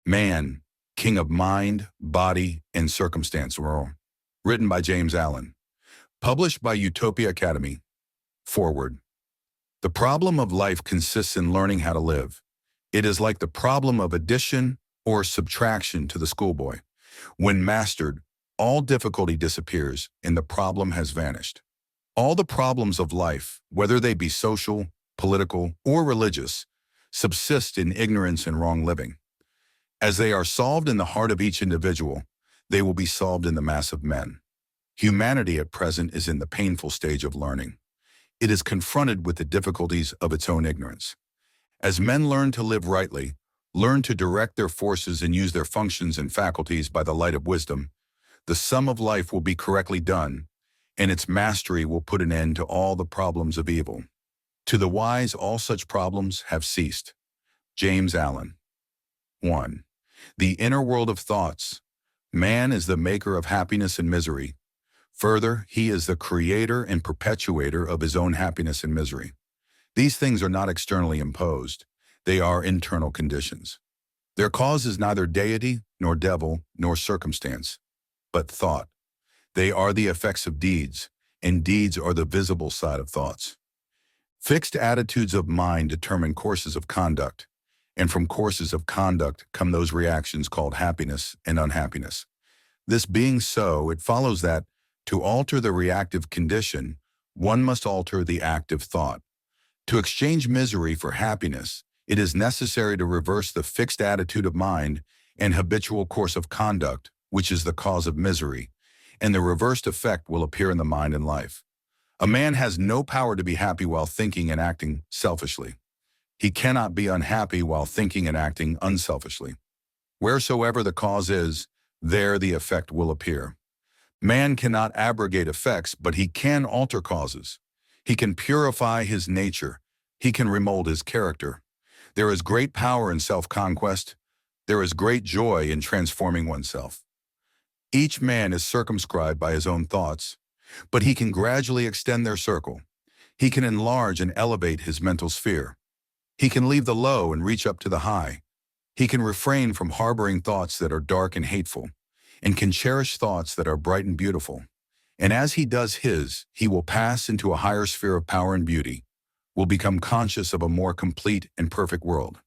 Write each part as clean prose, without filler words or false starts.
Man, King of Mind, Body, and Circumstance. Written by James Allen. Published by Utopia Academy. Forward. The problem of life consists in learning how to live. It is like the problem of addition or subtraction to the schoolboy. When mastered, all difficulty disappears and the problem has vanished. All the problems of life, whether they be social, political, or religious, subsist in ignorance and wrong living. As they are solved in the heart of each individual, they will be solved in the mass of men. Humanity at present is in the painful stage of learning. It is confronted with the difficulties of its own ignorance. As men learn to live rightly, learn to direct their forces and use their functions and faculties by the light of wisdom, the sum of life will be correctly done, and its mastery will put an end to all the problems of evil. To the wise, all such problems have ceased. James Allen. 1. The inner world of thoughts. Man is the maker of happiness and misery. Further, he is the creator and perpetuator of his own happiness and misery. These things are not externally imposed. They are internal conditions. Their cause is neither deity, nor devil, nor circumstance, but thought. They are the effects of deeds, and deeds are the visible side of thoughts. Fixed attitudes of mind determine courses of conduct, and from courses of conduct come those reactions called happiness and unhappiness. This being so, it follows that, to alter the reactive condition, one must alter the active thought. To exchange misery for happiness, it is necessary to reverse the fixed attitude of mind and habitual course of conduct, which is the cause of misery, and the reversed effect will appear in the mind and life. A man has no power to be happy while thinking and acting selfishly. He cannot be unhappy while thinking and acting unselfishly. Wheresoever the cause is, there the effect will appear. Man cannot abrogate effects, but he can alter causes. He can purify his nature. He can remold his character. There is great power in self-conquest. There is great joy in transforming oneself. Each man is circumscribed by his own thoughts, but he can gradually extend their circle. He can enlarge and elevate his mental sphere. He can leave the low and reach up to the high. He can refrain from harboring thoughts that are dark and hateful, and can cherish thoughts that are bright and beautiful. And as he does his, he will pass into a higher sphere of power and beauty, will become conscious of a more complete and perfect world.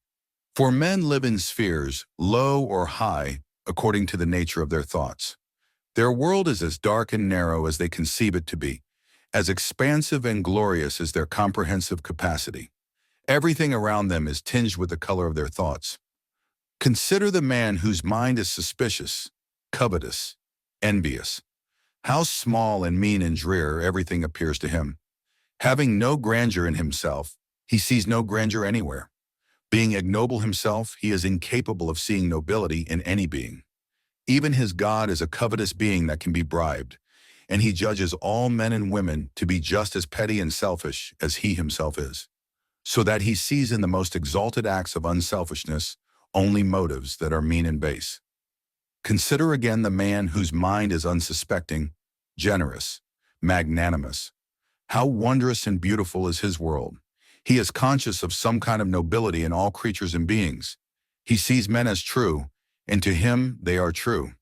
For men live in spheres, low or high, according to the nature of their thoughts. Their world is as dark and narrow as they conceive it to be, as expansive and glorious as their comprehensive capacity. Everything around them is tinged with the color of their thoughts. Consider the man whose mind is suspicious, covetous, envious. How small and mean and drear everything appears to him. Having no grandeur in himself, he sees no grandeur anywhere. Being ignoble himself, he is incapable of seeing nobility in any being. Even his God is a covetous being that can be bribed, and he judges all men and women to be just as petty and selfish as he himself is, so that he sees in the most exalted acts of unselfishness only motives that are mean and base. Consider again the man whose mind is unsuspecting, generous, magnanimous. How wondrous and beautiful is his world. He is conscious of some kind of nobility in all creatures and beings. He sees men as true, and to him they are true.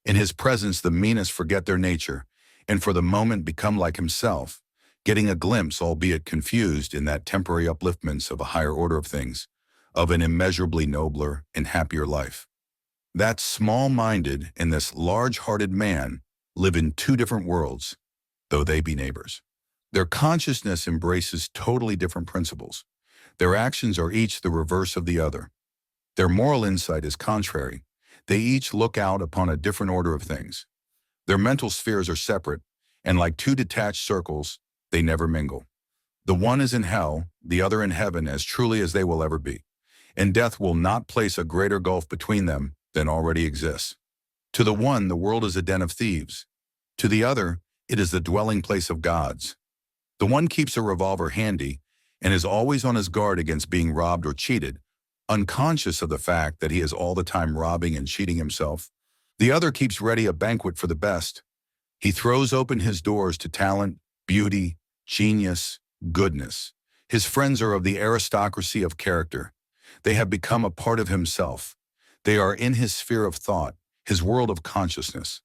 In his presence the meanest forget their nature, and for the moment become like himself, getting a glimpse, albeit confused, in that temporary upliftments of a higher order of things, of an immeasurably nobler and happier life. That small-minded and this large-hearted man live in two different worlds, though they be neighbors. Their consciousness embraces totally different principles. Their actions are each the reverse of the other. Their moral insight is contrary. They each look out upon a different order of things. Their mental spheres are separate, and like two detached circles, they never mingle. The one is in hell, the other in heaven, as truly as they will ever be. And death will not place a greater gulf between them than already exists. To the one, the world is a den of thieves. To the other, it is the dwelling place of gods. The one keeps a revolver handy and is always on his guard against being robbed or cheated, unconscious of the fact that he is all the time robbing and cheating himself. The other keeps ready a banquet for the best. He throws open his doors to talent, beauty, genius, goodness. His friends are of the aristocracy of character. They have become a part of himself. They are in his sphere of thought, his world of consciousness.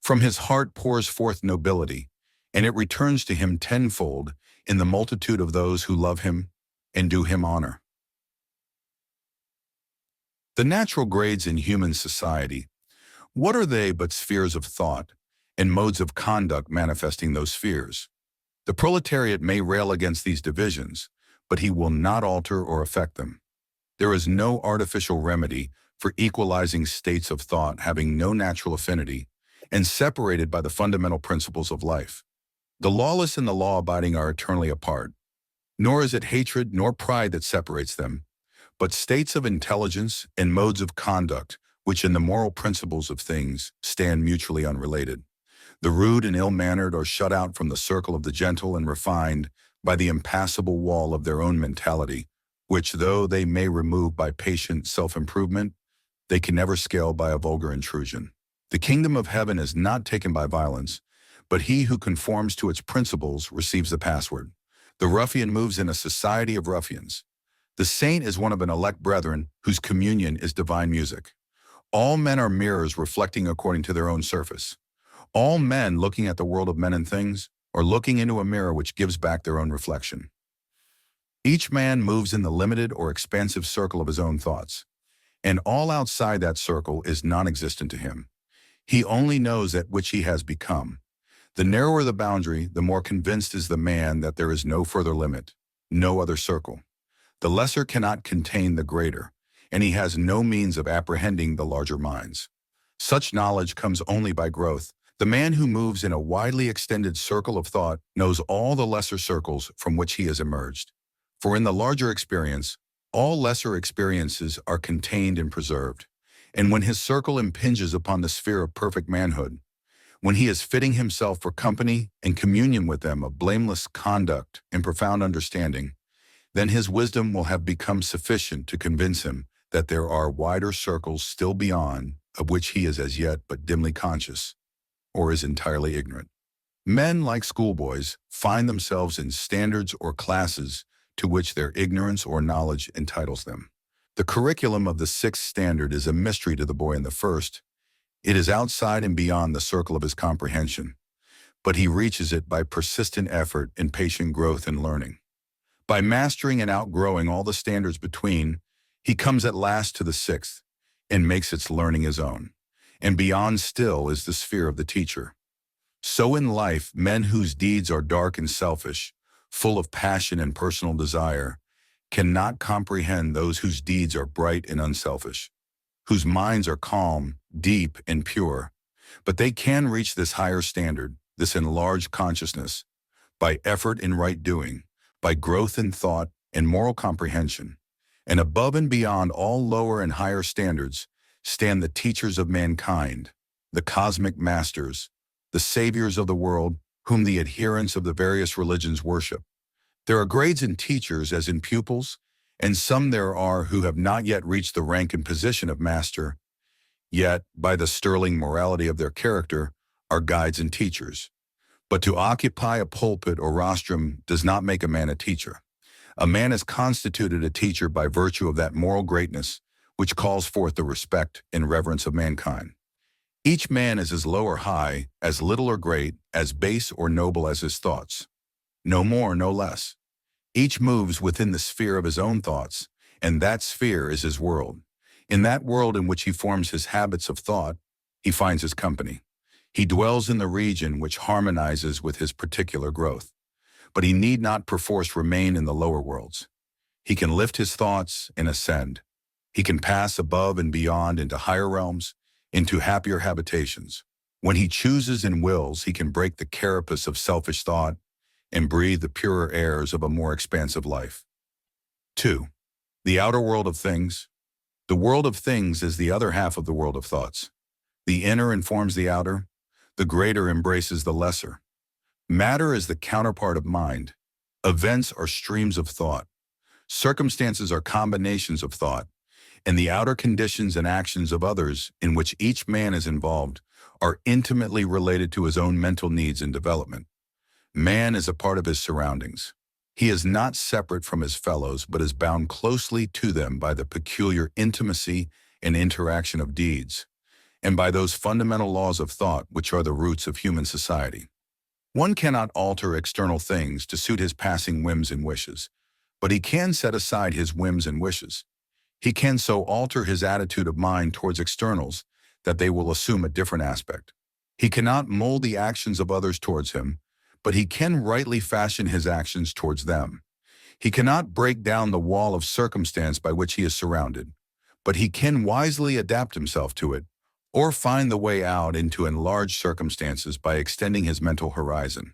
From his heart pours forth nobility, and it returns to him tenfold in the multitude of those who love him and do him honor. The natural grades in human society, what are they but spheres of thought and modes of conduct manifesting those spheres? The proletariat may rail against these divisions, but he will not alter or affect them. There is no artificial remedy for equalizing states of thought having no natural affinity and separated by the fundamental principles of life. The lawless and the law-abiding are eternally apart, nor is it hatred nor pride that separates them, but states of intelligence and modes of conduct which in the moral principles of things stand mutually unrelated. The rude and ill-mannered are shut out from the circle of the gentle and refined by the impassable wall of their own mentality, which though they may remove by patient self-improvement, they can never scale by a vulgar intrusion. The kingdom of heaven is not taken by violence, but he who conforms to its principles receives the password. The ruffian moves in a society of ruffians. The saint is one of an elect brethren whose communion is divine music. All men are mirrors reflecting according to their own surface. All men looking at the world of men and things are looking into a mirror which gives back their own reflection. Each man moves in the limited or expansive circle of his own thoughts, and all outside that circle is non-existent to him. He only knows that which he has become. The narrower the boundary, the more convinced is the man that there is no further limit, no other circle. The lesser cannot contain the greater, and he has no means of apprehending the larger minds. Such knowledge comes only by growth. The man who moves in a widely extended circle of thought knows all the lesser circles from which he has emerged. For in the larger experience, all lesser experiences are contained and preserved. And when his circle impinges upon the sphere of perfect manhood, when he is fitting himself for company and communion with them of blameless conduct and profound understanding, then his wisdom will have become sufficient to convince him that there are wider circles still beyond, of which he is as yet but dimly conscious, or is entirely ignorant. Men, like schoolboys, find themselves in standards or classes to which their ignorance or knowledge entitles them. The curriculum of the sixth standard is a mystery to the boy in the first. It is outside and beyond the circle of his comprehension, but he reaches it by persistent effort and patient growth in learning. By mastering and outgrowing all the standards between, he comes at last to the sixth and makes its learning his own. And beyond still is the sphere of the teacher. So in life, men whose deeds are dark and selfish, full of passion and personal desire, cannot comprehend those whose deeds are bright and unselfish, whose minds are calm, deep, and pure. But they can reach this higher standard, this enlarged consciousness, by effort in right doing, by growth in thought and moral comprehension. And above and beyond all lower and higher standards stand the teachers of mankind, the cosmic masters, the saviors of the world, whom the adherents of the various religions worship. There are grades in teachers as in pupils, and some there are who have not yet reached the rank and position of master, yet, by the sterling morality of their character, are guides and teachers. But to occupy a pulpit or rostrum does not make a man a teacher. A man is constituted a teacher by virtue of that moral greatness which calls forth the respect and reverence of mankind. Each man is as low or high, as little or great, as base or noble as his thoughts. No more, no less. Each moves within the sphere of his own thoughts, and that sphere is his world. In that world in which he forms his habits of thought, he finds his company. He dwells in the region which harmonizes with his particular growth. But he need not perforce remain in the lower worlds. He can lift his thoughts and ascend. He can pass above and beyond into higher realms, into happier habitations. When he chooses and wills, he can break the carapace of selfish thought and breathe the purer airs of a more expansive life. 2. The outer world of things. The world of things is the other half of the world of thoughts. The inner informs the outer. The greater embraces the lesser. Matter is the counterpart of mind. Events are streams of thought. Circumstances are combinations of thought. And the outer conditions and actions of others in which each man is involved are intimately related to his own mental needs and development. Man is a part of his surroundings. He is not separate from his fellows, but is bound closely to them by the peculiar intimacy and interaction of deeds, and by those fundamental laws of thought which are the roots of human society. One cannot alter external things to suit his passing whims and wishes, but he can set aside his whims and wishes. He can so alter his attitude of mind towards externals that they will assume a different aspect. He cannot mold the actions of others towards him, but he can rightly fashion his actions towards them. He cannot break down the wall of circumstance by which he is surrounded, but he can wisely adapt himself to it, or find the way out into enlarged circumstances by extending his mental horizon.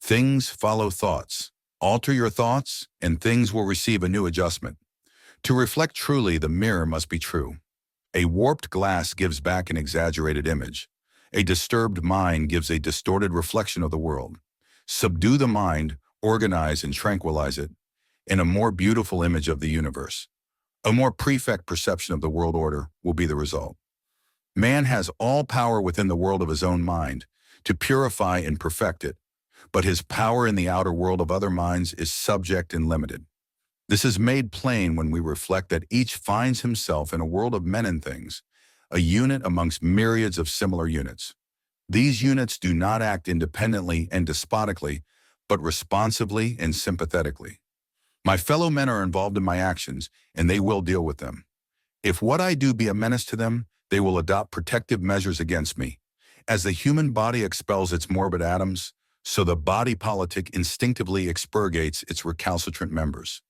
Things follow thoughts. Alter your thoughts, and things will receive a new adjustment. To reflect truly, the mirror must be true. A warped glass gives back an exaggerated image. A disturbed mind gives a distorted reflection of the world. Subdue the mind, organize and tranquilize it, in a more beautiful image of the universe. A more perfect perception of the world order will be the result. Man has all power within the world of his own mind to purify and perfect it, but his power in the outer world of other minds is subject and limited. This is made plain when we reflect that each finds himself in a world of men and things, a unit amongst myriads of similar units. These units do not act independently and despotically, but responsively and sympathetically. My fellow men are involved in my actions, and they will deal with them. If what I do be a menace to them, they will adopt protective measures against me. As the human body expels its morbid atoms, so the body politic instinctively expurgates its recalcitrant members.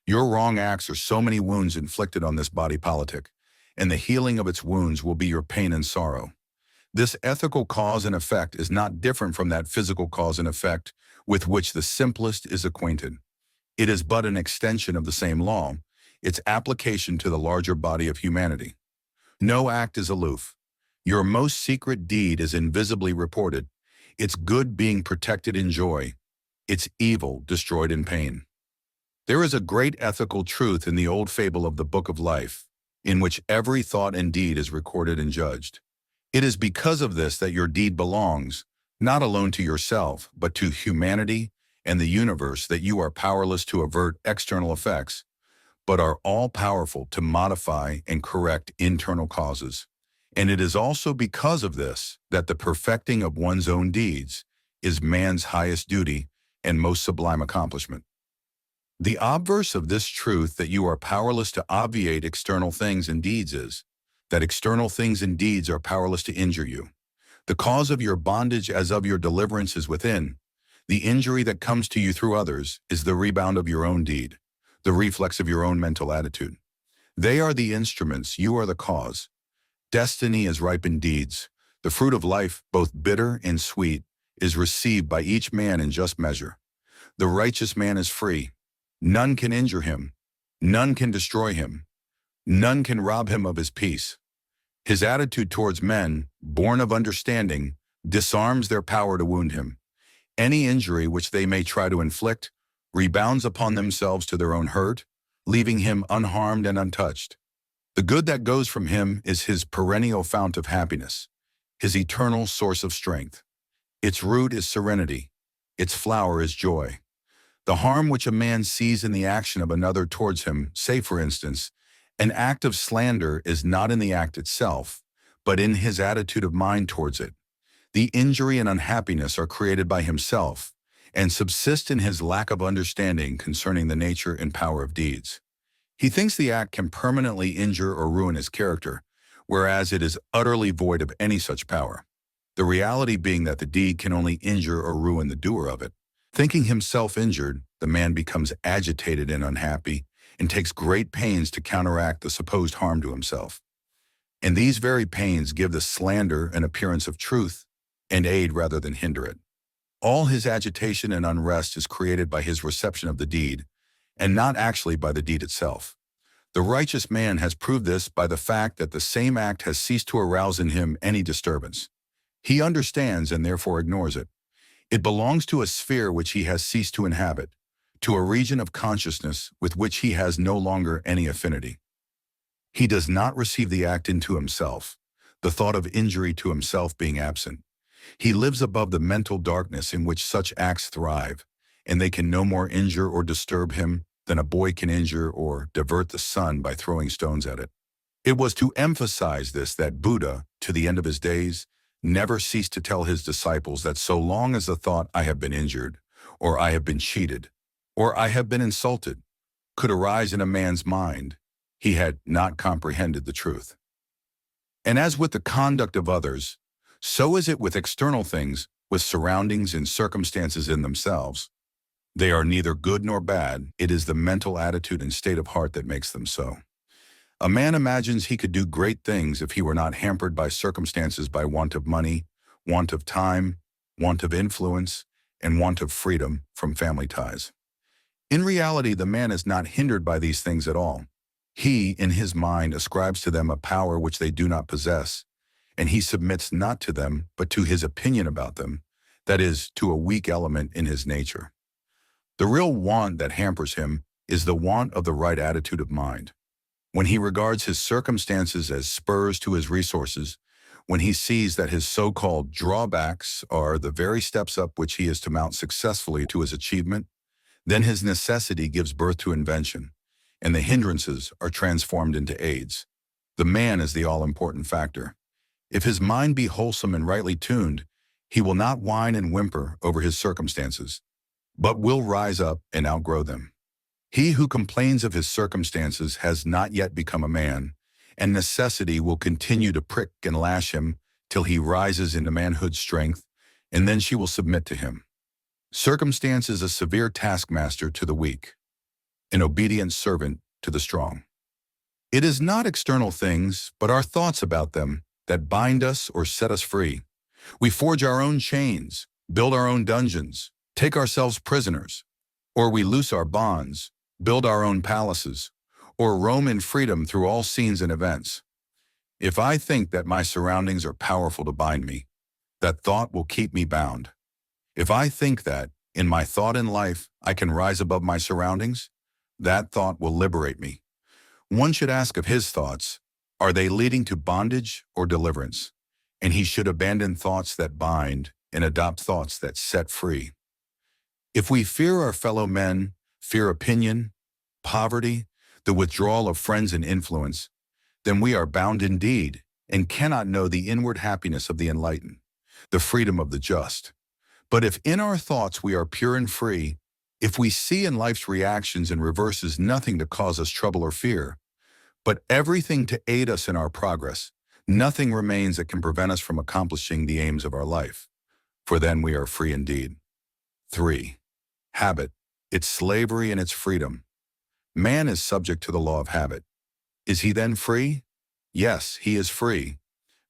Your wrong acts are so many wounds inflicted on this body politic, and the healing of its wounds will be your pain and sorrow. This ethical cause and effect is not different from that physical cause and effect with which the simplest is acquainted. It is but an extension of the same law, its application to the larger body of humanity. No act is aloof. Your most secret deed is invisibly reported, its good being protected in joy, its evil destroyed in pain. There is a great ethical truth in the old fable of the Book of Life, in which every thought and deed is recorded and judged. It is because of this that your deed belongs, not alone to yourself, but to humanity and the universe, that you are powerless to avert external effects, but are all-powerful to modify and correct internal causes. And it is also because of this that the perfecting of one's own deeds is man's highest duty and most sublime accomplishment. The obverse of this truth that you are powerless to obviate external things and deeds is that external things and deeds are powerless to injure you. The cause of your bondage as of your deliverance is within. The injury that comes to you through others is the rebound of your own deed, the reflex of your own mental attitude. They are the instruments, you are the cause. Destiny is ripened deeds. The fruit of life, both bitter and sweet, is received by each man in just measure. The righteous man is free. None can injure him. None can destroy him. None can rob him of his peace. His attitude towards men, born of understanding, disarms their power to wound him. Any injury which they may try to inflict rebounds upon themselves to their own hurt, leaving him unharmed and untouched. The good that goes from him is his perennial fount of happiness, his eternal source of strength. Its root is serenity. Its flower is joy. The harm which a man sees in the action of another towards him, say for instance, an act of slander, is not in the act itself, but in his attitude of mind towards it. The injury and unhappiness are created by himself, and subsist in his lack of understanding concerning the nature and power of deeds. He thinks the act can permanently injure or ruin his character, whereas it is utterly void of any such power. The reality being that the deed can only injure or ruin the doer of it. Thinking himself injured, the man becomes agitated and unhappy, and takes great pains to counteract the supposed harm to himself. And these very pains give the slander an appearance of truth, and aid rather than hinder it. All his agitation and unrest is created by his reception of the deed, and not actually by the deed itself. The righteous man has proved this by the fact that the same act has ceased to arouse in him any disturbance. He understands and therefore ignores it. It belongs to a sphere which he has ceased to inhabit, to a region of consciousness with which he has no longer any affinity. He does not receive the act into himself, the thought of injury to himself being absent. He lives above the mental darkness in which such acts thrive, and they can no more injure or disturb him than a boy can injure or divert the sun by throwing stones at it. It was to emphasize this that Buddha, to the end of his days, never ceased to tell his disciples that so long as the thought "I have been injured," or "I have been cheated," or "I have been insulted," could arise in a man's mind, he had not comprehended the truth. And as with the conduct of others, so is it with external things, with surroundings and circumstances in themselves. They are neither good nor bad, it is the mental attitude and state of heart that makes them so. A man imagines he could do great things if he were not hampered by circumstances by want of money, want of time, want of influence, and want of freedom from family ties. In reality, the man is not hindered by these things at all. He, in his mind, ascribes to them a power which they do not possess, and he submits not to them, but to his opinion about them, that is, to a weak element in his nature. The real want that hampers him is the want of the right attitude of mind. When he regards his circumstances as spurs to his resources, when he sees that his so-called drawbacks are the very steps up which he is to mount successfully to his achievement, then his necessity gives birth to invention, and the hindrances are transformed into aids. The man is the all-important factor. If his mind be wholesome and rightly tuned, he will not whine and whimper over his circumstances, but will rise up and outgrow them. He who complains of his circumstances has not yet become a man, and necessity will continue to prick and lash him till he rises into manhood's strength, and then she will submit to him. Circumstance is a severe taskmaster to the weak, an obedient servant to the strong. It is not external things, but our thoughts about them, that bind us or set us free. We forge our own chains, build our own dungeons, take ourselves prisoners, or we loose our bonds, build our own palaces, or roam in freedom through all scenes and events. If I think that my surroundings are powerful to bind me, that thought will keep me bound. If I think that, in my thought in life, I can rise above my surroundings, that thought will liberate me. One should ask of his thoughts, are they leading to bondage or deliverance? And he should abandon thoughts that bind and adopt thoughts that set free. If we fear our fellow men, fear opinion, poverty, the withdrawal of friends and influence, then we are bound indeed and cannot know the inward happiness of the enlightened, the freedom of the just. But if in our thoughts we are pure and free, if we see in life's reactions and reverses nothing to cause us trouble or fear, but everything to aid us in our progress, nothing remains that can prevent us from accomplishing the aims of our life, for then we are free indeed. 3. Habit, its slavery and its freedom. Man is subject to the law of habit. Is he then free? Yes, he is free.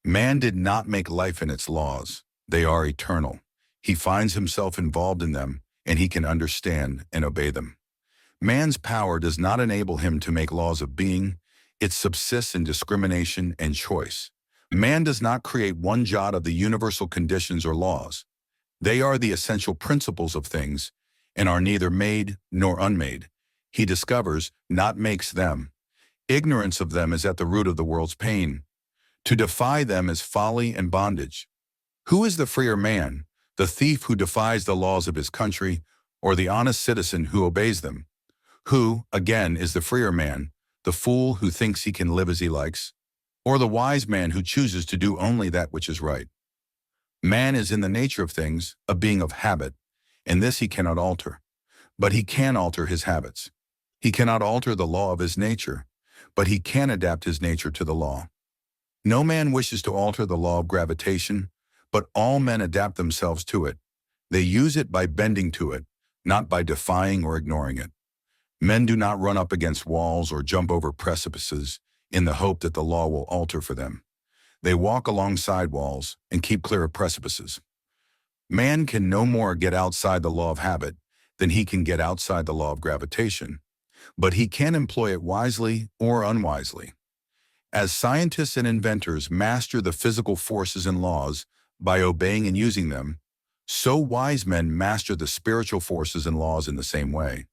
Man did not make life and its laws. They are eternal. He finds himself involved in them, and he can understand and obey them. Man's power does not enable him to make laws of being. It subsists in discrimination and choice. Man does not create one jot of the universal conditions or laws. They are the essential principles of things, and are neither made nor unmade. He discovers, not makes them. Ignorance of them is at the root of the world's pain. To defy them is folly and bondage. Who is the freer man, the thief who defies the laws of his country, or the honest citizen who obeys them? Who, again, is the freer man, the fool who thinks he can live as he likes, or the wise man who chooses to do only that which is right? Man is in the nature of things a being of habit, and this he cannot alter. But he can alter his habits. He cannot alter the law of his nature, but he can adapt his nature to the law. No man wishes to alter the law of gravitation, but all men adapt themselves to it. They use it by bending to it, not by defying or ignoring it. Men do not run up against walls or jump over precipices in the hope that the law will alter for them. They walk alongside walls and keep clear of precipices. Man can no more get outside the law of habit than he can get outside the law of gravitation, but he can employ it wisely or unwisely. As scientists and inventors master the physical forces and laws by obeying and using them, so wise men master the spiritual forces and laws in the same way.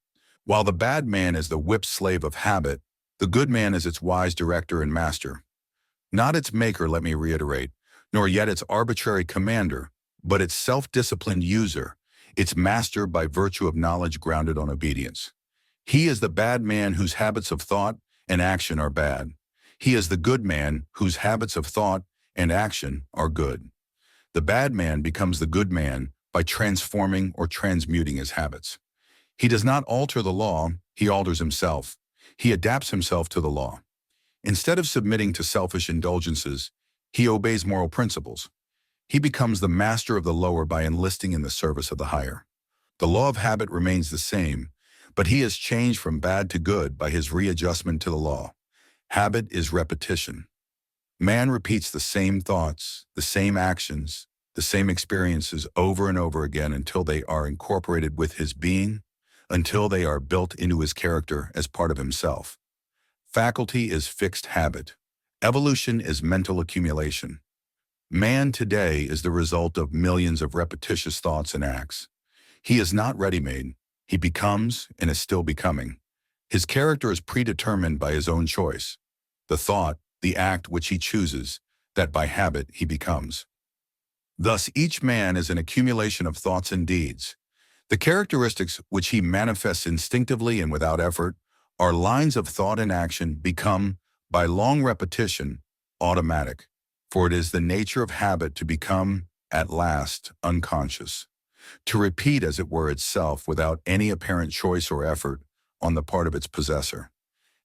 While the bad man is the whipped slave of habit, the good man is its wise director and master. Not its maker, let me reiterate, nor yet its arbitrary commander, but its self-disciplined user, its master by virtue of knowledge grounded on obedience. He is the bad man whose habits of thought and action are bad. He is the good man whose habits of thought and action are good. The bad man becomes the good man by transforming or transmuting his habits. He does not alter the law, he alters himself. He adapts himself to the law. Instead of submitting to selfish indulgences, he obeys moral principles. He becomes the master of the lower by enlisting in the service of the higher. The law of habit remains the same, but he has changed from bad to good by his readjustment to the law. Habit is repetition. Man repeats the same thoughts, the same actions, the same experiences over and over again until they are incorporated with his being, until they are built into his character as part of himself. Faculty is fixed habit. Evolution is mental accumulation. Man today is the result of millions of repetitious thoughts and acts. He is not ready-made. He becomes and is still becoming. His character is predetermined by his own choice. The thought, the act which he chooses, that by habit he becomes. Thus, each man is an accumulation of thoughts and deeds. The characteristics which he manifests instinctively and without effort are lines of thought and action become, by long repetition, automatic. For it is the nature of habit to become, at last, unconscious. To repeat as it were itself without any apparent choice or effort on the part of its possessor.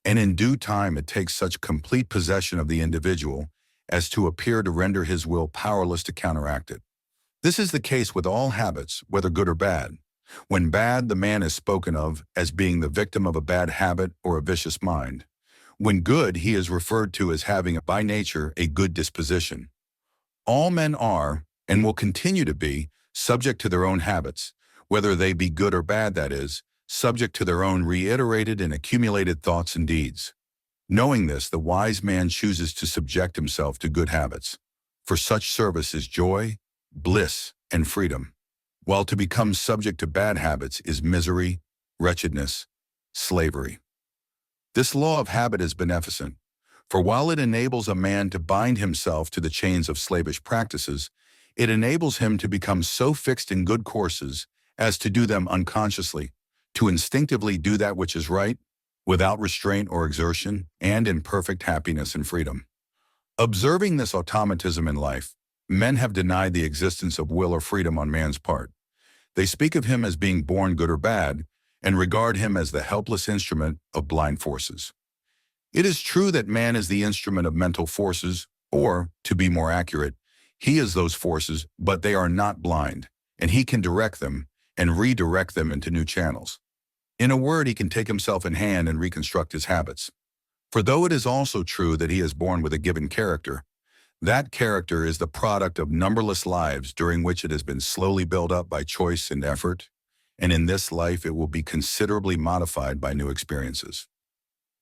And in due time it takes such complete possession of the individual as to appear to render his will powerless to counteract it. This is the case with all habits, whether good or bad. When bad, the man is spoken of as being the victim of a bad habit or a vicious mind. When good, he is referred to as having by nature a good disposition. All men are, and will continue to be, subject to their own habits, whether they be good or bad, that is, subject to their own reiterated and accumulated thoughts and deeds. Knowing this, the wise man chooses to subject himself to good habits. For such service is joy, bliss, and freedom, while to become subject to bad habits is misery, wretchedness, slavery. This law of habit is beneficent, for while it enables a man to bind himself to the chains of slavish practices, it enables him to become so fixed in good courses as to do them unconsciously, to instinctively do that which is right, without restraint or exertion, and in perfect happiness and freedom. Observing this automatism in life, men have denied the existence of will or freedom on man's part. They speak of him as being born good or bad, and regard him as the helpless instrument of blind forces. It is true that man is the instrument of mental forces, or, to be more accurate, he is those forces, but they are not blind, and he can direct them and redirect them into new channels. In a word, he can take himself in hand and reconstruct his habits. For though it is also true that he is born with a given character, that character is the product of numberless lives during which it has been slowly built up by choice and effort, and in this life it will be considerably modified by new experiences.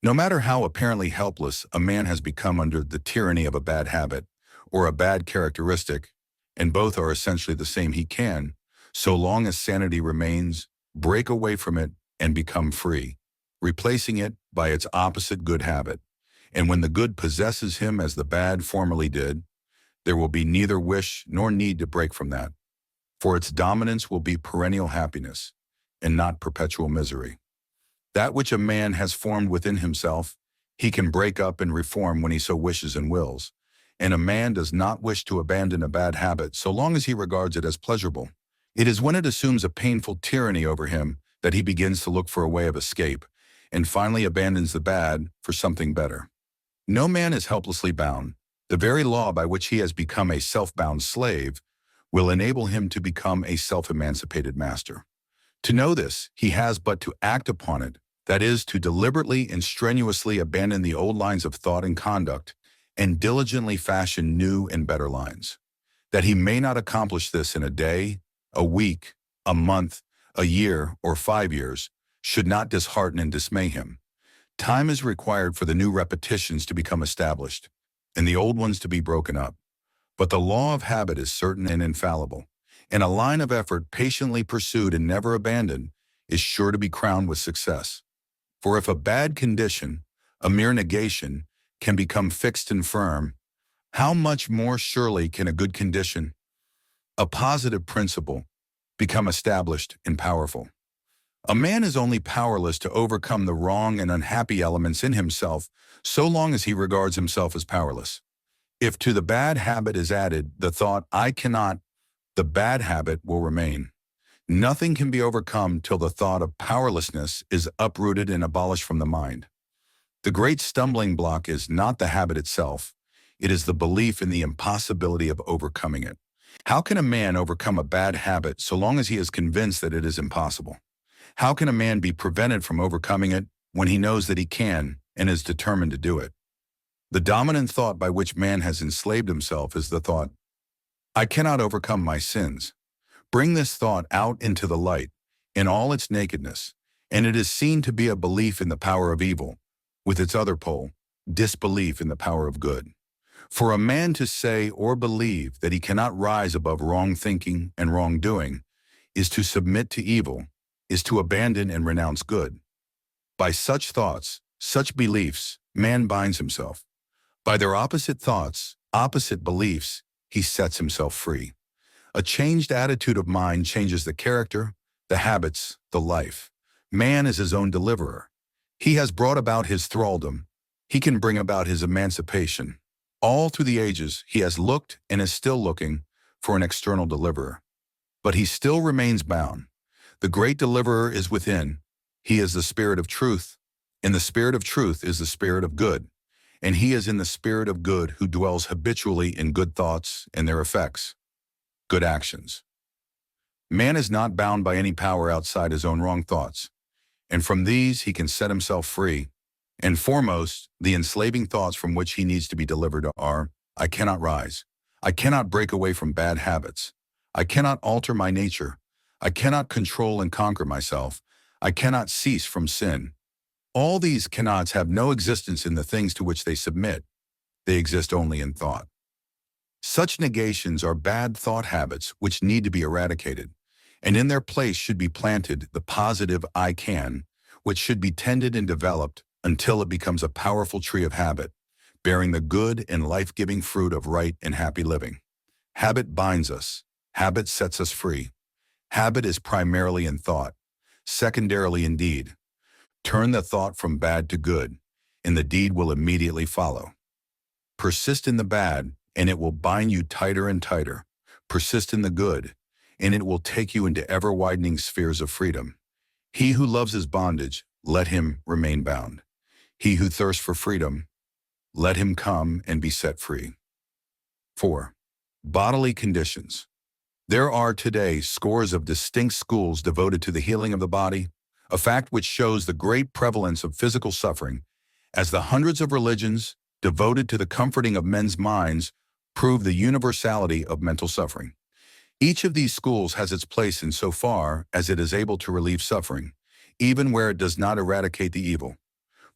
No matter how apparently helpless a man has become under the tyranny of a bad habit or a bad characteristic, and both are essentially the same, he can, so long as sanity remains, break away from it and become free, replacing it by its opposite good habit. And when the good possesses him as the bad formerly did, there will be neither wish nor need to break from that, for its dominance will be perennial happiness and not perpetual misery. That which a man has formed within himself, he can break up and reform when he so wishes and wills, and a man does not wish to abandon a bad habit so long as he regards it as pleasurable. It is when it assumes a painful tyranny over him that he begins to look for a way of escape, and finally abandons the bad for something better. No man is helplessly bound. The very law by which he has become a self-bound slave will enable him to become a self-emancipated master. To know this, he has but to act upon it, that is, to deliberately and strenuously abandon the old lines of thought and conduct, and diligently fashion new and better lines. That he may not accomplish this in a day, a week, a month, a year, or 5 years, should not dishearten and dismay him. Time is required for the new repetitions to become established, and the old ones to be broken up. But the law of habit is certain and infallible, and a line of effort patiently pursued and never abandoned is sure to be crowned with success. For if a bad condition, a mere negation, can become fixed and firm, how much more surely can a good condition, a positive principle, become established and powerful? A man is only powerless to overcome the wrong and unhappy elements in himself so long as he regards himself as powerless. If to the bad habit is added the thought, I cannot, the bad habit will remain. Nothing can be overcome till the thought of powerlessness is uprooted and abolished from the mind. The great stumbling block is not the habit itself. It is the belief in the impossibility of overcoming it. How can a man overcome a bad habit so long as he is convinced that it is impossible? How can a man be prevented from overcoming it when he knows that he can and is determined to do it? The dominant thought by which man has enslaved himself is the thought, I cannot overcome my sins. Bring this thought out into the light, in all its nakedness, and it is seen to be a belief in the power of evil, with its other pole, disbelief in the power of good. For a man to say or believe that he cannot rise above wrong thinking and wrongdoing is to submit to evil, is to abandon and renounce good. By such thoughts, such beliefs, man binds himself. By their opposite thoughts, opposite beliefs, he sets himself free. A changed attitude of mind changes the character, the habits, the life. Man is his own deliverer. He has brought about his thraldom. He can bring about his emancipation. All through the ages, he has looked and is still looking for an external deliverer. But he still remains bound. The great deliverer is within. He is the spirit of truth. And the spirit of truth is the spirit of good. And he is in the spirit of good who dwells habitually in good thoughts and their effects. Good actions. Man is not bound by any power outside his own wrong thoughts, and from these he can set himself free. And foremost, the enslaving thoughts from which he needs to be delivered are, I cannot rise. I cannot break away from bad habits. I cannot alter my nature. I cannot control and conquer myself. I cannot cease from sin. All these cannots have no existence in the things to which they submit. They exist only in thought. Such negations are bad thought habits which need to be eradicated, and in their place should be planted the positive I can, which should be tended and developed until it becomes a powerful tree of habit, bearing the good and life-giving fruit of right and happy living. Habit binds us. Habit sets us free. Habit is primarily in thought, secondarily in deed. Turn the thought from bad to good, and the deed will immediately follow. Persist in the bad, and it will bind you tighter and tighter. Persist in the good, and it will take you into ever-widening spheres of freedom. He who loves his bondage, let him remain bound. He who thirsts for freedom, let him come and be set free. 4. Bodily conditions. There are today scores of distinct schools devoted to the healing of the body, a fact which shows the great prevalence of physical suffering, as the hundreds of religions devoted to the comforting of men's minds prove the universality of mental suffering. Each of these schools has its place insofar as it is able to relieve suffering, even where it does not eradicate the evil.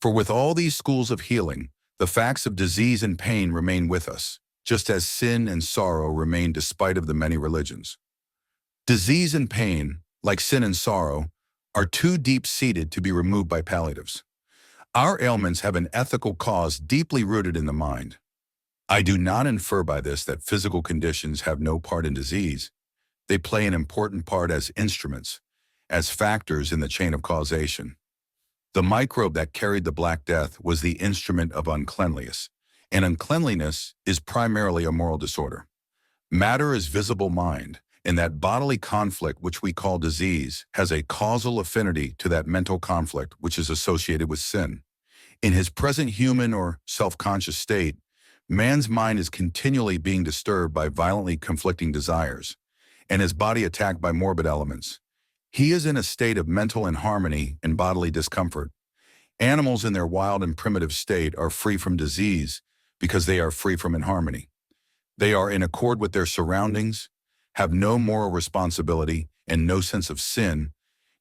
For with all these schools of healing, the facts of disease and pain remain with us, just as sin and sorrow remain despite of the many religions. Disease and pain, like sin and sorrow, are too deep-seated to be removed by palliatives. Our ailments have an ethical cause deeply rooted in the mind. I do not infer by this that physical conditions have no part in disease. They play an important part as instruments, as factors in the chain of causation. The microbe that carried the Black Death was the instrument of uncleanliness, and uncleanliness is primarily a moral disorder. Matter is visible mind, and that bodily conflict which we call disease has a causal affinity to that mental conflict which is associated with sin. In his present human or self-conscious state, man's mind is continually being disturbed by violently conflicting desires, and his body attacked by morbid elements. He is in a state of mental inharmony and bodily discomfort. Animals in their wild and primitive state are free from disease because they are free from inharmony. They are in accord with their surroundings, have no moral responsibility and no sense of sin,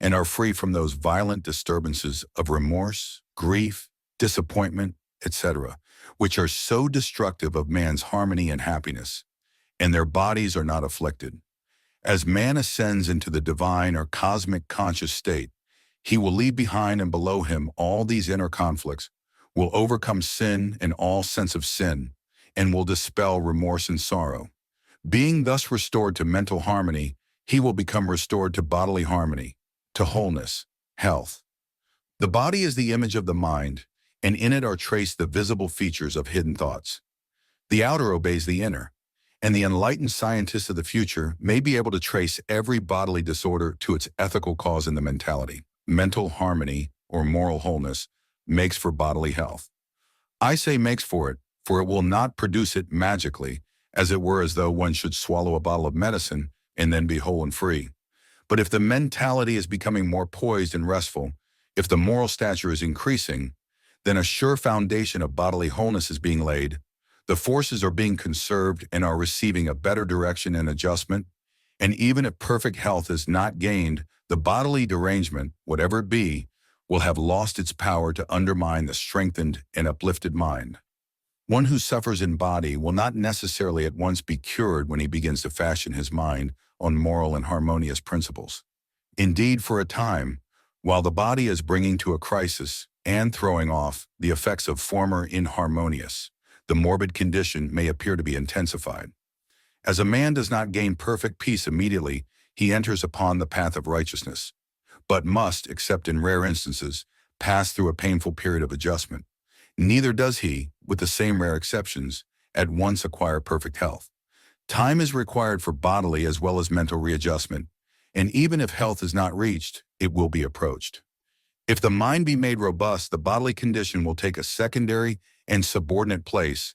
and are free from those violent disturbances of remorse, grief, disappointment, etc., which are so destructive of man's harmony and happiness, and their bodies are not afflicted. As man ascends into the divine or cosmic conscious state, he will leave behind and below him all these inner conflicts, will overcome sin and all sense of sin, and will dispel remorse and sorrow. Being thus restored to mental harmony, he will become restored to bodily harmony, to wholeness, Health. The body is the image of the mind, and in it are traced the visible features of hidden thoughts. The outer obeys the inner, and the enlightened scientists of the future may be able to trace every bodily disorder to its ethical cause in the mentality. Mental harmony, or moral wholeness, makes for bodily health. I say makes for it will not produce it magically, as it were as though one should swallow a bottle of medicine and then be whole and free. But if the mentality is becoming more poised and restful, if the moral stature is increasing, then a sure foundation of bodily wholeness is being laid. The forces are being conserved and are receiving a better direction and adjustment. And even if perfect health is not gained, the bodily derangement, whatever it be, will have lost its power to undermine the strengthened and uplifted mind. One who suffers in body will not necessarily at once be cured when he begins to fashion his mind on moral and harmonious principles. Indeed, for a time, while the body is bringing to a crisis and throwing off the effects of former inharmonious, the morbid condition may appear to be intensified. As a man does not gain perfect peace immediately, he enters upon the path of righteousness, but must, except in rare instances, pass through a painful period of adjustment. Neither does he, with the same rare exceptions, at once acquire perfect health. Time is required for bodily as well as mental readjustment, and even if health is not reached, it will be approached. If the mind be made robust, the bodily condition will take a secondary and subordinate place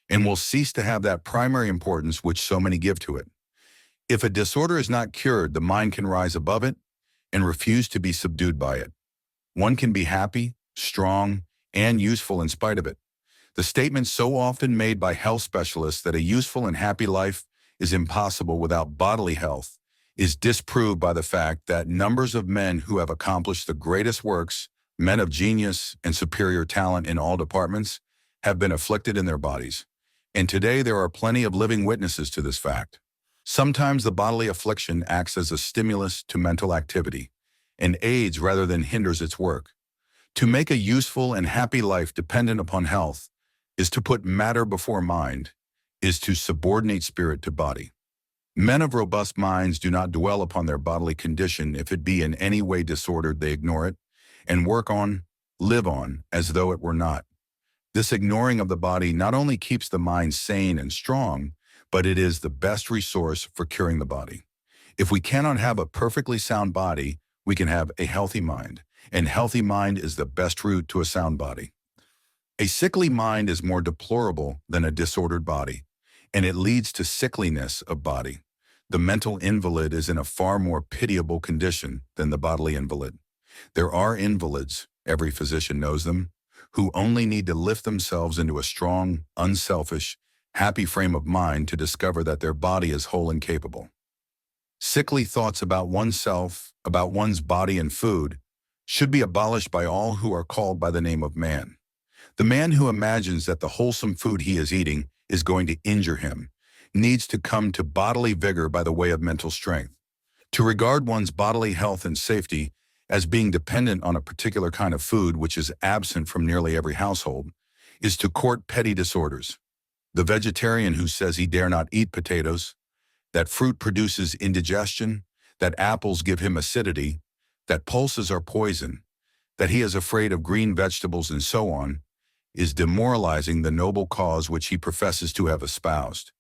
and will cease to have that primary importance which so many give to it. If a disorder is not cured, the mind can rise above it and refuse to be subdued by it. One can be happy, strong, and useful in spite of it. The statement so often made by health specialists that a useful and happy life is impossible without bodily health is disproved by the fact that numbers of men who have accomplished the greatest works, men of genius and superior talent in all departments, have been afflicted in their bodies. And today there are plenty of living witnesses to this fact. Sometimes the bodily affliction acts as a stimulus to mental activity and aids rather than hinders its work. To make a useful and happy life dependent upon health is to put matter before mind, is to subordinate spirit to body. Men of robust minds do not dwell upon their bodily condition. If it be in any way disordered, they ignore it and work on, live on, as though it were not. This ignoring of the body not only keeps the mind sane and strong, but it is the best resource for curing the body. If we cannot have a perfectly sound body, we can have a healthy mind, and healthy mind is the best route to a sound body. A sickly mind is more deplorable than a disordered body, and it leads to sickliness of body. The mental invalid is in a far more pitiable condition than the bodily invalid. There are invalids, every physician knows them, who only need to lift themselves into a strong, unselfish, happy frame of mind to discover that their body is whole and capable. Sickly thoughts about oneself, about one's body and food, should be abolished by all who are called by the name of man. The man who imagines that the wholesome food he is eating is going to injure him needs to come to bodily vigor by the way of mental strength. To regard one's bodily health and safety as being dependent on a particular kind of food which is absent from nearly every household is to court petty disorders. The vegetarian who says he dare not eat potatoes, that fruit produces indigestion, that apples give him acidity, that pulses are poison, that he is afraid of green vegetables and so on, is demoralizing the noble cause which he professes to have espoused,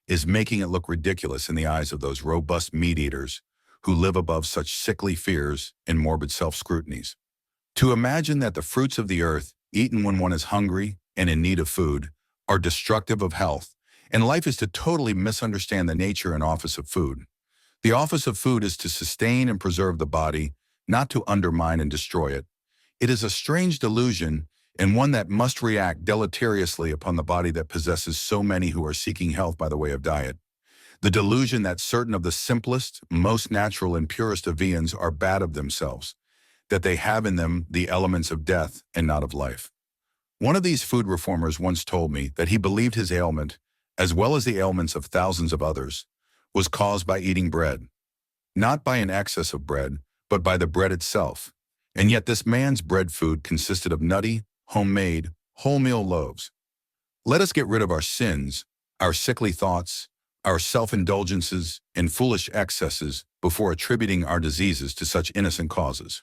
is making it look ridiculous in the eyes of those robust meat-eaters who live above such sickly fears and morbid self-scrutinies. To imagine that the fruits of the earth, eaten when one is hungry and in need of food, are destructive of health, and life is to totally misunderstand the nature and office of food. The office of food is to sustain and preserve the body, not to undermine and destroy it. It is a strange delusion, and one that must react deleteriously upon the body that possesses so many who are seeking health by the way of diet. The delusion that certain of the simplest, most natural and purest of viands are bad of themselves, that they have in them the elements of death and not of life. One of these food reformers once told me that he believed his ailment, as well as the ailments of thousands of others, was caused by eating bread. Not by an excess of bread, but by the bread itself. And yet this man's bread food consisted of nutty, homemade, wholemeal loaves. Let us get rid of our sins, our sickly thoughts, our self-indulgences, and foolish excesses before attributing our diseases to such innocent causes.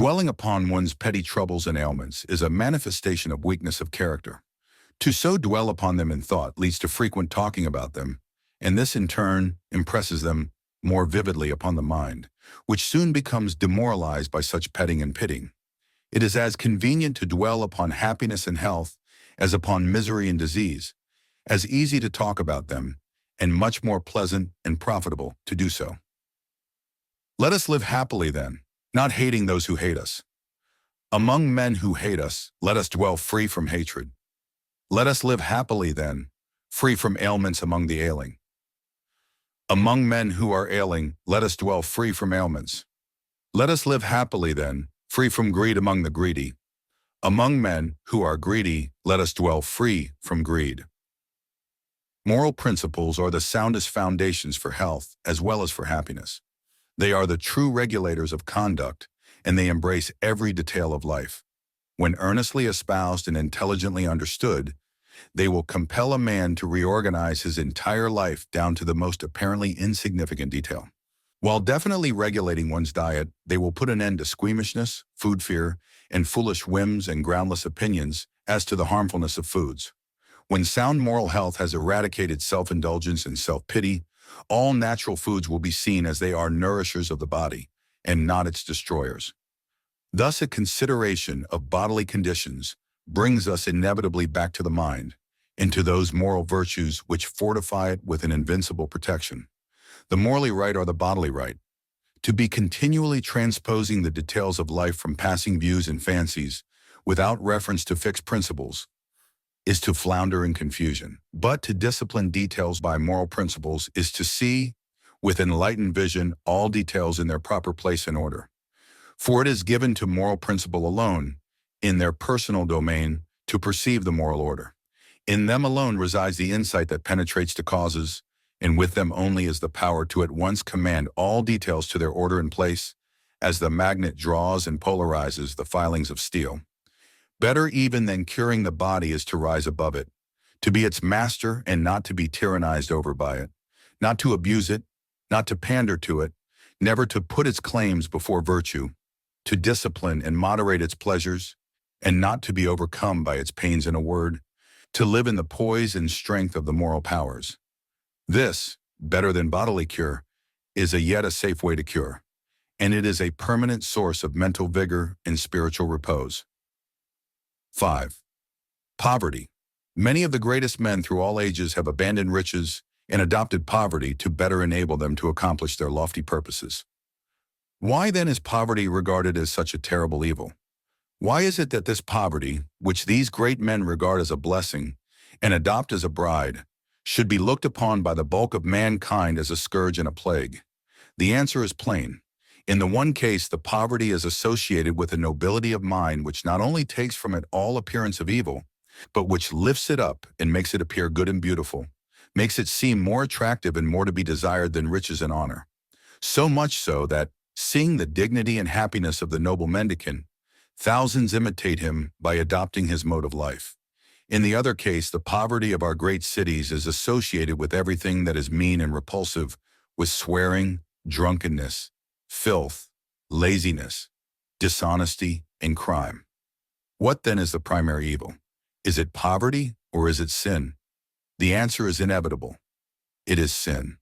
Dwelling upon one's petty troubles and ailments is a manifestation of weakness of character. To so dwell upon them in thought leads to frequent talking about them, and this in turn impresses them more vividly upon the mind, which soon becomes demoralized by such petting and pitying. It is as convenient to dwell upon happiness and health as upon misery and disease, as easy to talk about them, and much more pleasant and profitable to do so. Let us live happily then, not hating those who hate us. Among men who hate us, let us dwell free from hatred. Let us live happily then, free from ailments among the ailing. Among men who are ailing, let us dwell free from ailments. Let us live happily then, free from greed among the greedy. Among men who are greedy, let us dwell free from greed. Moral principles are the soundest foundations for health as well as for happiness. They are the true regulators of conduct, and they embrace every detail of life. When earnestly espoused and intelligently understood, they will compel a man to reorganize his entire life down to the most apparently insignificant detail. While definitely regulating one's diet, they will put an end to squeamishness, food fear, and foolish whims and groundless opinions as to the harmfulness of foods. When sound moral health has eradicated self-indulgence and self-pity, all natural foods will be seen as they are nourishers of the body, and not its destroyers. Thus, a consideration of bodily conditions brings us inevitably back to the mind, and to those moral virtues which fortify it with an invincible protection. The morally right are the bodily right. To be continually transposing the details of life from passing views and fancies, without reference to fixed principles, is to flounder in confusion. But to discipline details by moral principles is to see, with enlightened vision, all details in their proper place and order. For it is given to moral principle alone, in their personal domain, to perceive the moral order. In them alone resides the insight that penetrates to causes, and with them only is the power to at once command all details to their order and place, as the magnet draws and polarizes the filings of steel. Better even than curing the body is to rise above it, to be its master and not to be tyrannized over by it, not to abuse it, not to pander to it, never to put its claims before virtue, to discipline and moderate its pleasures, and not to be overcome by its pains in a word, to live in the poise and strength of the moral powers. This, better than bodily cure, is yet a safe way to cure, and it is a permanent source of mental vigor and spiritual repose. 5. Poverty. Many of the greatest men through all ages have abandoned riches and adopted poverty to better enable them to accomplish their lofty purposes. Why then is poverty regarded as such a terrible evil? Why is it that this poverty, which these great men regard as a blessing and adopt as a bride, should be looked upon by the bulk of mankind as a scourge and a plague? The answer is plain. In the one case, the poverty is associated with a nobility of mind which not only takes from it all appearance of evil, but which lifts it up and makes it appear good and beautiful, makes it seem more attractive and more to be desired than riches and honor. So much so that, seeing the dignity and happiness of the noble mendicant, thousands imitate him by adopting his mode of life. In the other case, the poverty of our great cities is associated with everything that is mean and repulsive, with swearing, drunkenness, filth, laziness, dishonesty, and crime. What then is the primary evil? Is it poverty or is it sin? The answer is inevitable. It is sin.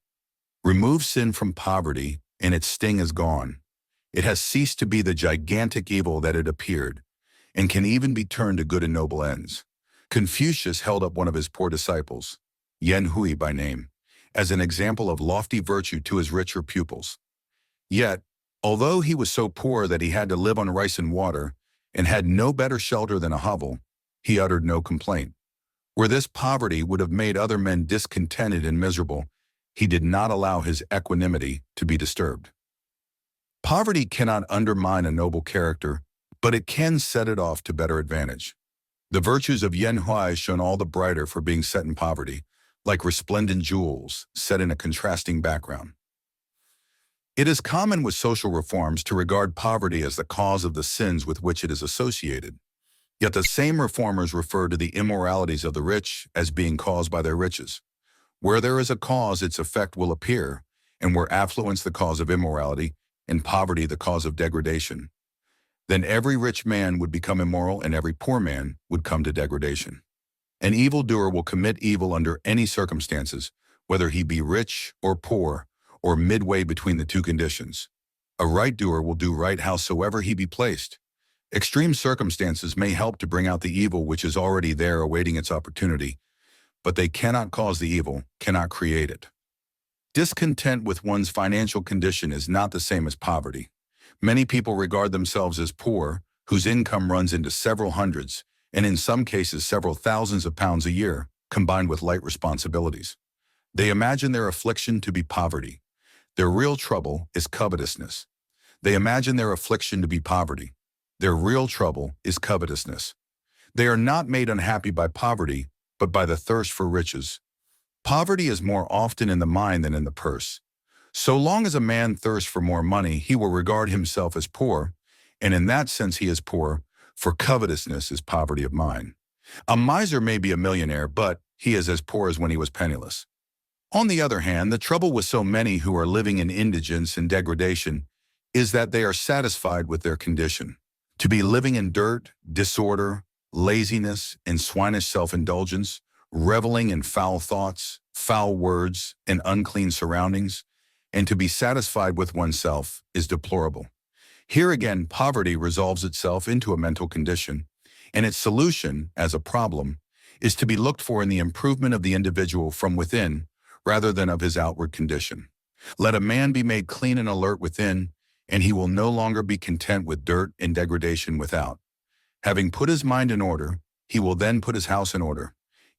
Remove sin from poverty and its sting is gone. It has ceased to be the gigantic evil that it appeared, and can even be turned to good and noble ends. Confucius held up one of his poor disciples, Yen Hui by name, as an example of lofty virtue to his richer pupils. Yet, although he was so poor that he had to live on rice and water, and had no better shelter than a hovel, he uttered no complaint. Where this poverty would have made other men discontented and miserable, he did not allow his equanimity to be disturbed. Poverty cannot undermine a noble character, but it can set it off to better advantage. The virtues of Yen Hui shone all the brighter for being set in poverty, like resplendent jewels set in a contrasting background. It is common with social reforms to regard poverty as the cause of the sins with which it is associated. Yet the same reformers refer to the immoralities of the rich as being caused by their riches. Where there is a cause, its effect will appear, and where affluence the cause of immorality, and poverty the cause of degradation. then every rich man would become immoral and every poor man would come to degradation. An evildoer will commit evil under any circumstances, whether he be rich or poor, or midway between the two conditions. A right doer will do right howsoever he be placed. Extreme circumstances may help to bring out the evil which is already there awaiting its opportunity, but they cannot cause the evil, cannot create it. Discontent with one's financial condition is not the same as poverty. Many people regard themselves as poor, whose income runs into several hundreds, and in some cases several thousands of pounds a year, combined with light responsibilities. They imagine their affliction to be poverty. Their real trouble is covetousness. They imagine their affliction to be poverty. Their real trouble is covetousness. They are not made unhappy by poverty, but by the thirst for riches. Poverty is more often in the mind than in the purse. So long as a man thirsts for more money, he will regard himself as poor, and in that sense he is poor, for covetousness is poverty of mind. A miser may be a millionaire, but he is as poor as when he was penniless. On the other hand, the trouble with so many who are living in indigence and degradation is that they are satisfied with their condition. To be living in dirt, disorder, laziness, and swinish self-indulgence, reveling in foul thoughts, foul words, and unclean surroundings, and to be satisfied with oneself is deplorable. Here again, poverty resolves itself into a mental condition, and its solution, as a problem, is to be looked for in the improvement of the individual from within, rather than of his outward condition. Let a man be made clean and alert within, and he will no longer be content with dirt and degradation without. Having put his mind in order, he will then put his house in order.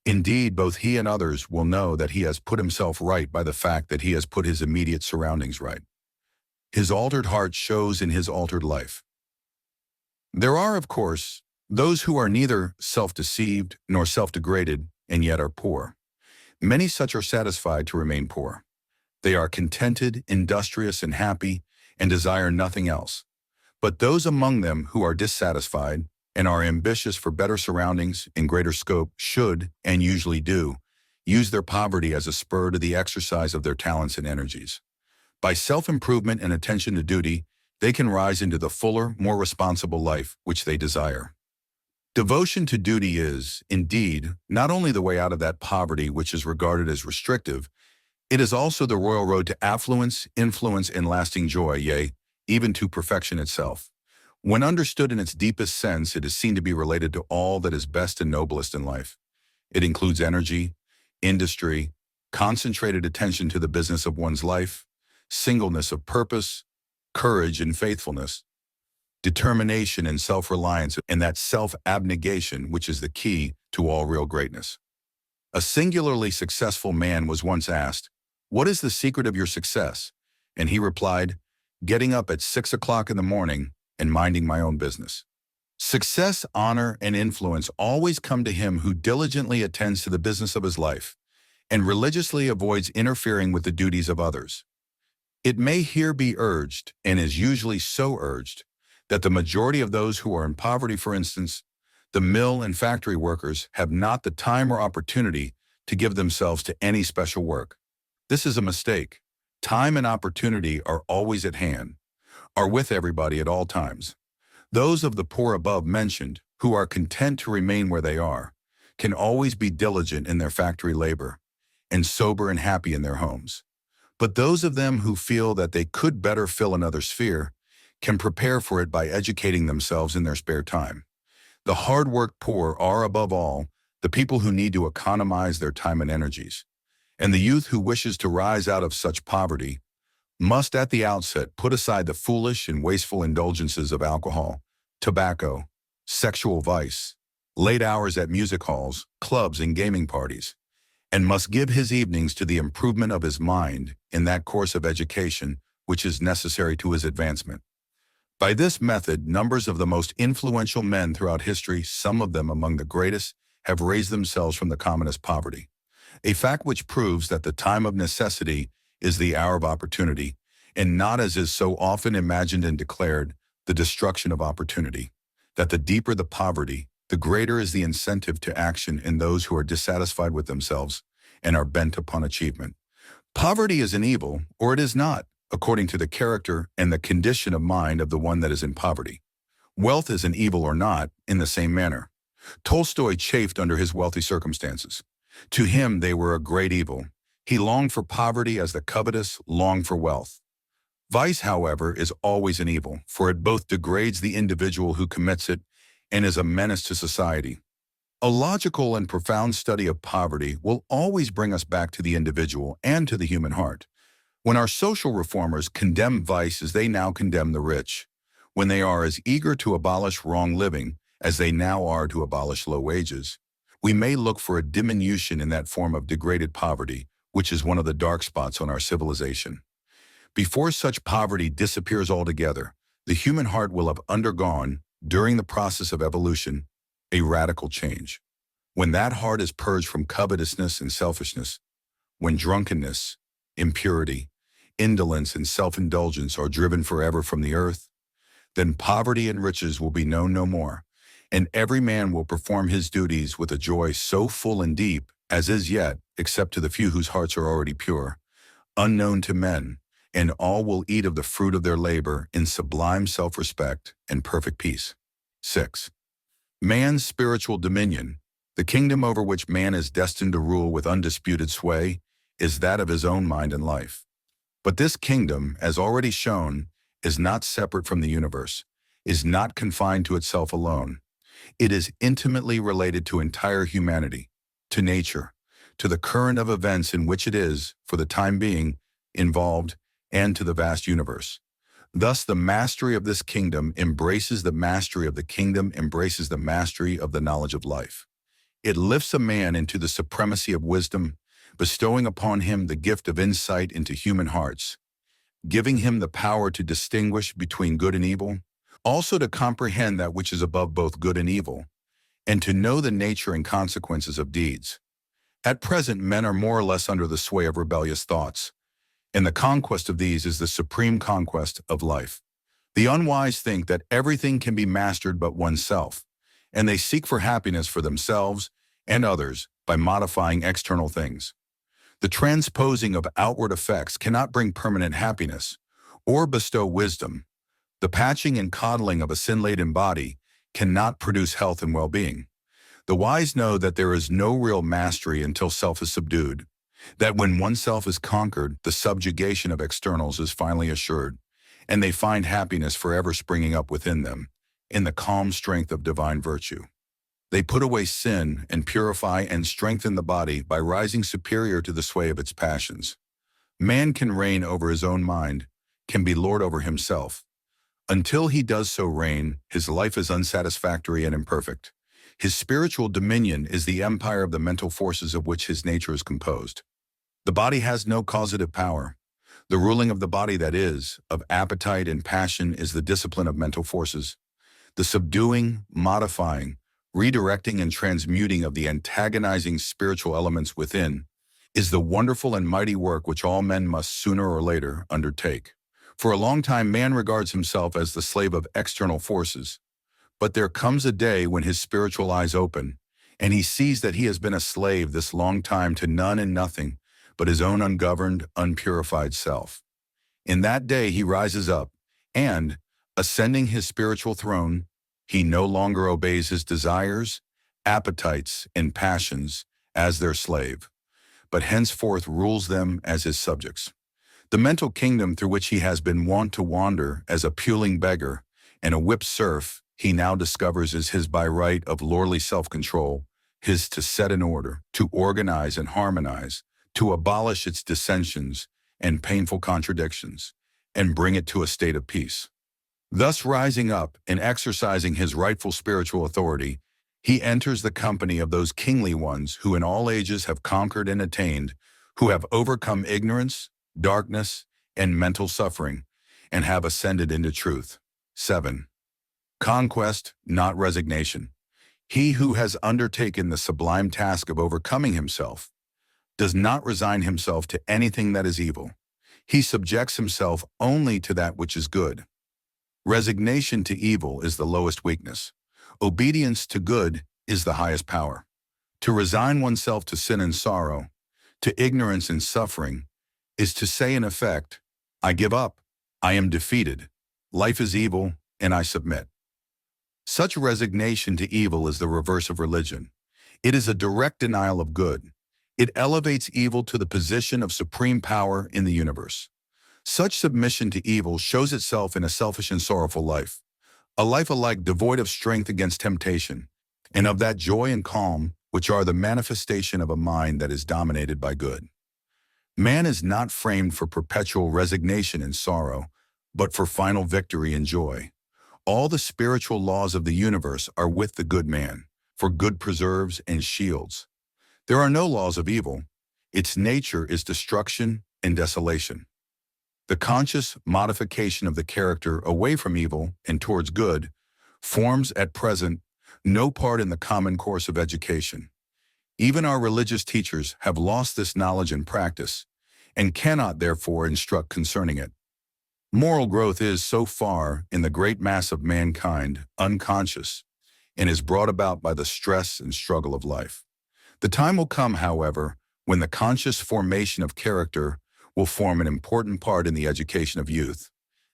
Indeed, both he and others will know that he has put himself right by the fact that he has put his immediate surroundings right. His altered heart shows in his altered life. There are, of course, those who are neither self-deceived nor self-degraded and yet are poor. Many such are satisfied to remain poor. They are contented, industrious, and happy, and desire nothing else. But those among them who are dissatisfied and are ambitious for better surroundings and greater scope should, and usually do, use their poverty as a spur to the exercise of their talents and energies. By self-improvement and attention to duty, they can rise into the fuller, more responsible life which they desire. Devotion to duty is, indeed, not only the way out of that poverty which is regarded as restrictive, it is also the royal road to affluence, influence, and lasting joy, yea, even to perfection itself. When understood in its deepest sense, it is seen to be related to all that is best and noblest in life. It includes energy, industry, concentrated attention to the business of one's life, singleness of purpose, courage and faithfulness, determination and self-reliance, and that self-abnegation which is the key to all real greatness. A singularly successful man was once asked, "What is the secret of your success?" And he replied, "Getting up at 6 o'clock in the morning and minding my own business." Success, honor, and influence always come to him who diligently attends to the business of his life and religiously avoids interfering with the duties of others. It may here be urged, and is usually so urged, that the majority of those who are in poverty, for instance, the mill and factory workers, have not the time or opportunity to give themselves to any special work. This is a mistake. Time and opportunity are always at hand, are with everybody at all times. Those of the poor above mentioned, who are content to remain where they are, can always be diligent in their factory labor, and sober and happy in their homes. But those of them who feel that they could better fill another sphere can prepare for it by educating themselves in their spare time. The hard-worked poor are, above all, the people who need to economize their time and energies. And the youth who wishes to rise out of such poverty must at the outset put aside the foolish and wasteful indulgences of alcohol, tobacco, sexual vice, late hours at music halls, clubs, and gaming parties, and must give his evenings to the improvement of his mind in that course of education which is necessary to his advancement. By this method, numbers of the most influential men throughout history, some of them among the greatest, have raised themselves from the commonest poverty. A fact which proves that the time of necessity is the hour of opportunity, and not, as is so often imagined and declared, the destruction of opportunity. That the deeper the poverty, the greater is the incentive to action in those who are dissatisfied with themselves and are bent upon achievement. Poverty is an evil, or it is not, according to the character and the condition of mind of the one that is in poverty. Wealth is an evil or not, in the same manner. Tolstoy chafed under his wealthy circumstances. To him they were a great evil. He longed for poverty as the covetous long for wealth. Vice, however, is always an evil, for it both degrades the individual who commits it and is a menace to society. A logical and profound study of poverty will always bring us back to the individual and to the human heart. When our social reformers condemn vice as they now condemn the rich, when they are as eager to abolish wrong living as they now are to abolish low wages, we may look for a diminution in that form of degraded poverty, which is one of the dark spots on our civilization. Before such poverty disappears altogether, the human heart will have undergone, during the process of evolution, a radical change. When that heart is purged from covetousness and selfishness, when drunkenness, impurity, indolence, and self-indulgence are driven forever from the earth, then poverty and riches will be known no more, and every man will perform his duties with a joy so full and deep as is yet, except to the few whose hearts are already pure, unknown to men, and all will eat of the fruit of their labor in sublime self-respect and perfect peace. 6. Man's spiritual dominion, the kingdom over which man is destined to rule with undisputed sway, is that of his own mind and life. But this kingdom, as already shown, is not separate from the universe, is not confined to itself alone. It is intimately related to entire humanity, to nature, to the current of events in which it is, for the time being, involved, and to the vast universe. Thus, the mastery of this kingdom embraces the mastery of the kingdom, embraces the mastery of the knowledge of life. It lifts a man into the supremacy of wisdom, bestowing upon him the gift of insight into human hearts, giving him the power to distinguish between good and evil, also to comprehend that which is above both good and evil, and to know the nature and consequences of deeds. At present, men are more or less under the sway of rebellious thoughts, and the conquest of these is the supreme conquest of life. The unwise think that everything can be mastered but oneself, and they seek for happiness for themselves and others by modifying external things. The transposing of outward effects cannot bring permanent happiness or bestow wisdom. The patching and coddling of a sin-laden body cannot produce health and well-being. The wise know that there is no real mastery until self is subdued, that when oneself is conquered, the subjugation of externals is finally assured, and they find happiness forever springing up within them, in the calm strength of divine virtue. They put away sin and purify and strengthen the body by rising superior to the sway of its passions. Man can reign over his own mind, can be lord over himself. Until he does so reign, his life is unsatisfactory and imperfect. His spiritual dominion is the empire of the mental forces of which his nature is composed. The body has no causative power. The ruling of the body, that is, of appetite and passion, is the discipline of mental forces. The subduing, modifying, redirecting and transmuting of the antagonizing spiritual elements within is the wonderful and mighty work which all men must sooner or later undertake. For a long time, man regards himself as the slave of external forces, but there comes a day when his spiritual eyes open, and he sees that he has been a slave this long time to none and nothing but his own ungoverned, unpurified self. In that day he rises up, and, ascending his spiritual throne, he no longer obeys his desires, appetites, and passions as their slave, but henceforth rules them as his subjects. The mental kingdom through which he has been wont to wander as a puling beggar and a whipped serf, he now discovers is his by right of lordly self-control, his to set in order, to organize and harmonize, to abolish its dissensions and painful contradictions, and bring it to a state of peace. Thus rising up and exercising his rightful spiritual authority, he enters the company of those kingly ones who in all ages have conquered and attained, who have overcome ignorance, darkness, and mental suffering, and have ascended into truth. 7. Conquest, not resignation. He who has undertaken the sublime task of overcoming himself does not resign himself to anything that is evil. He subjects himself only to that which is good. Resignation to evil is the lowest weakness. Obedience to good is the highest power. To resign oneself to sin and sorrow, to ignorance and suffering, is to say in effect, I give up, I am defeated, life is evil, and I submit. Such resignation to evil is the reverse of religion. It is a direct denial of good. It elevates evil to the position of supreme power in the universe. Such submission to evil shows itself in a selfish and sorrowful life, a life alike devoid of strength against temptation, and of that joy and calm which are the manifestation of a mind that is dominated by good. Man is not framed for perpetual resignation and sorrow, but for final victory and joy. All the spiritual laws of the universe are with the good man, for good preserves and shields. There are no laws of evil. Its nature is destruction and desolation. The conscious modification of the character away from evil and towards good forms at present no part in the common course of education. Even our religious teachers have lost this knowledge and practice, and cannot therefore instruct concerning it. Moral growth is, so far, in the great mass of mankind, unconscious, and is brought about by the stress and struggle of life. The time will come, however, when the conscious formation of character will form an important part in the education of youth,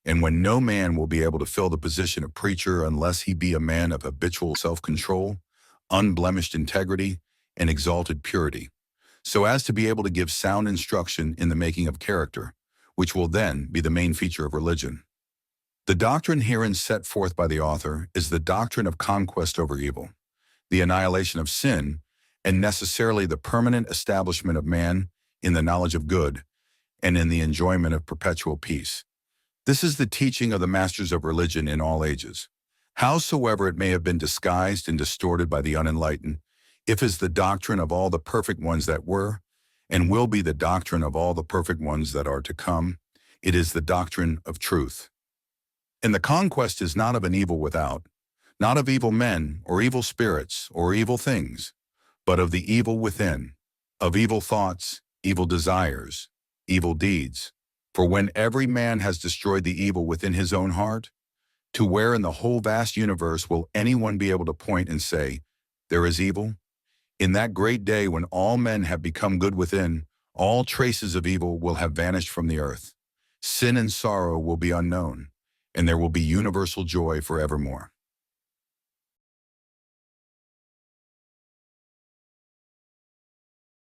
and when no man will be able to fill the position of preacher unless he be a man of habitual self-control, unblemished integrity, and exalted purity, so as to be able to give sound instruction in the making of character, which will then be the main feature of religion. The doctrine herein set forth by the author is the doctrine of conquest over evil, the annihilation of sin, and necessarily the permanent establishment of man in the knowledge of good and in the enjoyment of perpetual peace. This is the teaching of the masters of religion in all ages. Howsoever it may have been disguised and distorted by the unenlightened, if is the doctrine of all the perfect ones that were, and will be the doctrine of all the perfect ones that are to come, it is the doctrine of truth. And the conquest is not of an evil without, not of evil men, or evil spirits, or evil things, but of the evil within, of evil thoughts, evil desires, evil deeds. For when every man has destroyed the evil within his own heart, to where in the whole vast universe will anyone be able to point and say, there is evil? In that great day when all men have become good within, all traces of evil will have vanished from the earth. Sin and sorrow will be unknown, and there will be universal joy forevermore.